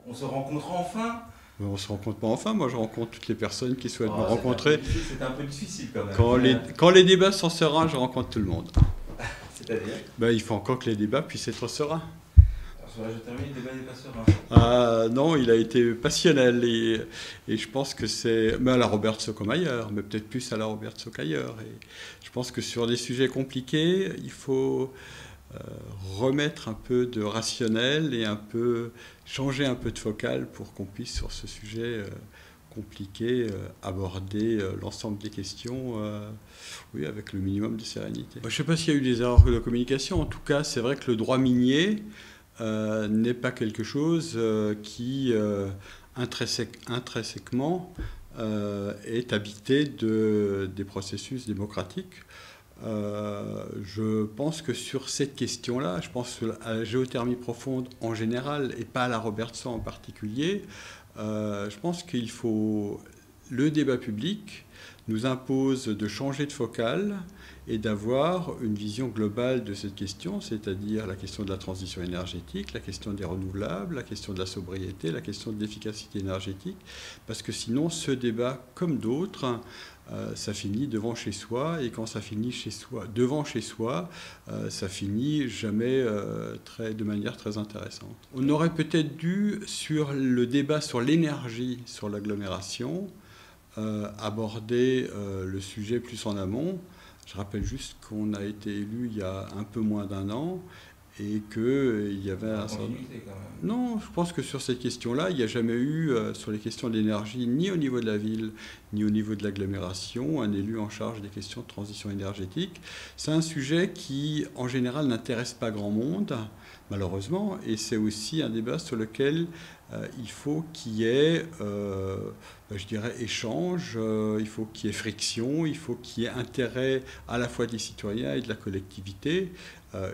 On se rencontre enfin. On se rencontre pas enfin, moi je rencontre toutes les personnes qui souhaitent me Oh, rencontrer. c'est un peu difficile quand même. Quand les débats sont sereins, je rencontre tout le monde. C'est-à-dire, Ben, il faut encore que les débats puissent être sereins. alors, je termine, le débat n'est pas serein. Ah, non, il a été passionnel et je pense que c'est, mais à la Robertso comme ailleurs, mais peut-être plus à la Robertso qu'ailleurs. Et je pense que sur des sujets compliqués, il faut euh, remettre un peu de rationnel et un peu changer un peu de focale pour qu'on puisse sur ce sujet compliqué aborder l'ensemble des questions oui, avec le minimum de sérénité. Je ne sais pas s'il y a eu des erreurs de communication, en tout cas c'est vrai que le droit minier n'est pas quelque chose qui intrinsèquement est habité des processus démocratiques. Je pense que sur cette question-là, je pense à la géothermie profonde en général et pas à la Robertson en particulier, je pense qu'il faut le débat public nous impose de changer de focale et d'avoir une vision globale de cette question, c'est-à-dire la question de la transition énergétique, la question des renouvelables, la question de la sobriété, la question de l'efficacité énergétique, parce que sinon ce débat, comme d'autres, ça finit devant chez soi, et quand ça finit chez soi, devant chez soi, ça finit jamais de manière très intéressante. On aurait peut-être dû, sur le débat sur l'énergie, sur l'agglomération, aborder le sujet plus en amont. Je rappelle juste qu'on a été élu il y a un peu moins d'un an et qu'il y avait un certain... Non, je pense que sur cette question-là, il n'y a jamais eu, sur les questions d'énergie, ni au niveau de la ville, ni au niveau de l'agglomération, un élu en charge des questions de transition énergétique. C'est un sujet qui, en général, n'intéresse pas grand monde, malheureusement, et c'est aussi un débat sur lequel il faut qu'il y ait, je dirais, échange, il faut qu'il y ait friction, il faut qu'il y ait intérêt à la fois des citoyens et de la collectivité.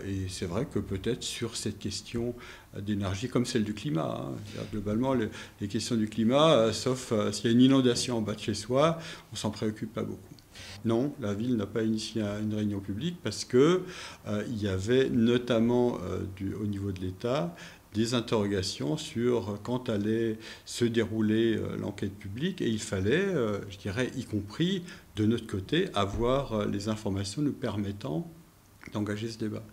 Et c'est vrai que peut-être sur cette question d'énergie, comme celle du climat, hein, globalement, les questions du climat, sauf s'il y a une inondation en bas de chez soi, on s'en préoccupe pas beaucoup. Non, la ville n'a pas initié une réunion publique parce que il y avait notamment au niveau de l'État des interrogations sur quand allait se dérouler l'enquête publique et il fallait, je dirais, y compris de notre côté, avoir les informations nous permettant d'engager ce débat.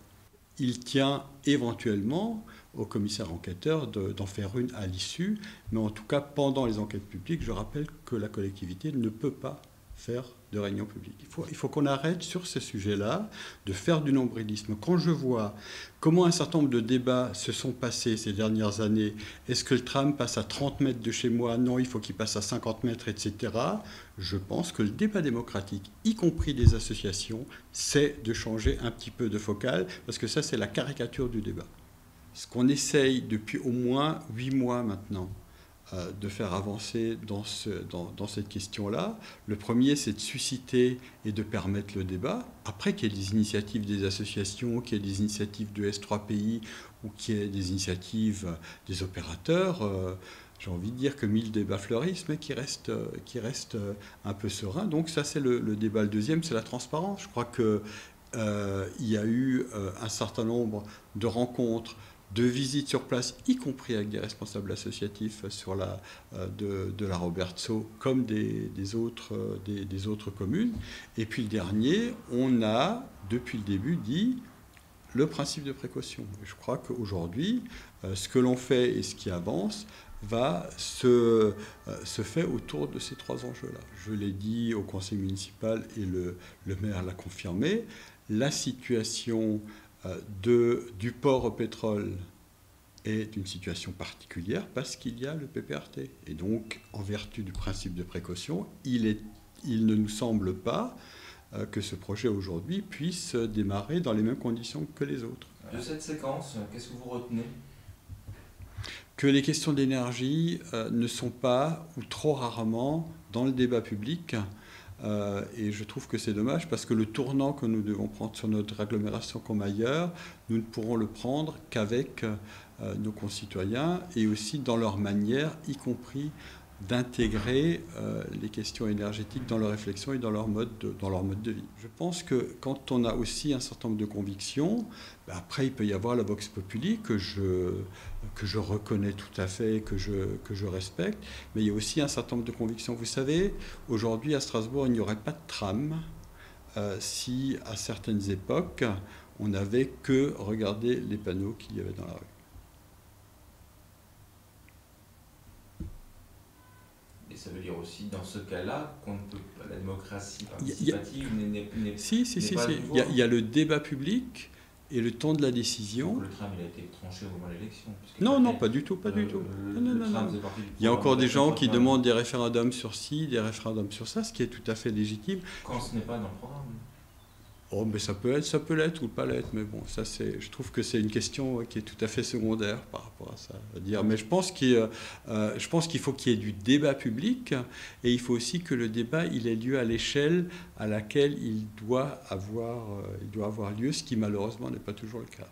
Il tient éventuellement au commissaire enquêteur d'en faire une à l'issue, mais en tout cas pendant les enquêtes publiques, je rappelle que la collectivité ne peut pas faire de réunion publique. Il faut qu'on arrête sur ces sujets-là de faire du nombrilisme. Quand je vois comment un certain nombre de débats se sont passés ces dernières années, est-ce que le tram passe à 30 mètres de chez moi? Non, il faut qu'il passe à 50 mètres, etc. Je pense que le débat démocratique, y compris des associations, c'est de changer un petit peu de focale, parce que ça, c'est la caricature du débat. Ce qu'on essaye depuis au moins 8 mois maintenant, de faire avancer dans cette question-là. Le premier, c'est de susciter et de permettre le débat. Après qu'il y ait des initiatives des associations, qu'il y ait des initiatives de S3PI ou qu'il y ait des initiatives des opérateurs, j'ai envie de dire que 1000 débats fleurissent, mais qui restent un peu sereins. Donc ça, c'est le débat. Le deuxième, c'est la transparence. Je crois qu'il y a eu un certain nombre de rencontres, de visites sur place, y compris avec des responsables associatifs de la Robertso, comme des autres communes. Et puis le dernier, on a, depuis le début, dit le principe de précaution. Je crois qu'aujourd'hui, ce que l'on fait et ce qui avance se fait autour de ces trois enjeux-là. Je l'ai dit au conseil municipal et le maire l'a confirmé. La situation du port au pétrole est une situation particulière parce qu'il y a le PPRT. Et donc, en vertu du principe de précaution, il ne nous semble pas que ce projet aujourd'hui puisse démarrer dans les mêmes conditions que les autres. De cette séquence, qu'est-ce que vous retenez? Que les questions d'énergie ne sont pas, ou trop rarement, dans le débat public. Et je trouve que c'est dommage parce que le tournant que nous devons prendre sur notre agglomération comme ailleurs, nous ne pourrons le prendre qu'avec nos concitoyens et aussi dans leur manière, y compris d'intégrer les questions énergétiques dans leur réflexion et dans leur mode de vie. Je pense que quand on a aussi un certain nombre de convictions, après il peut y avoir la vox populi que je reconnais tout à fait, que je respecte, mais il y a aussi un certain nombre de convictions. Vous savez, aujourd'hui à Strasbourg, il n'y aurait pas de tram si à certaines époques, on n'avait que regardé les panneaux qu'il y avait dans la rue. Ça veut dire aussi, dans ce cas-là, qu'on ne peut pas, la démocratie participative n'est pas du tout. Il y a le débat public et le temps de la décision. Donc le tram, il a été tranché au moment de l'élection. Non, pas du tout, pas du tout. Non. Il y a encore des gens qui demandent des référendums sur ci, des référendums sur ça, ce qui est tout à fait légitime. Quand ce n'est pas dans le programme. Oh, mais ça peut l'être ou pas l'être, mais bon, ça je trouve que c'est une question qui est tout à fait secondaire par rapport à ça à dire. Mais je pense qu'il faut qu'il y ait du débat public et il faut aussi que le débat il ait lieu à l'échelle à laquelle il doit avoir lieu, ce qui malheureusement n'est pas toujours le cas.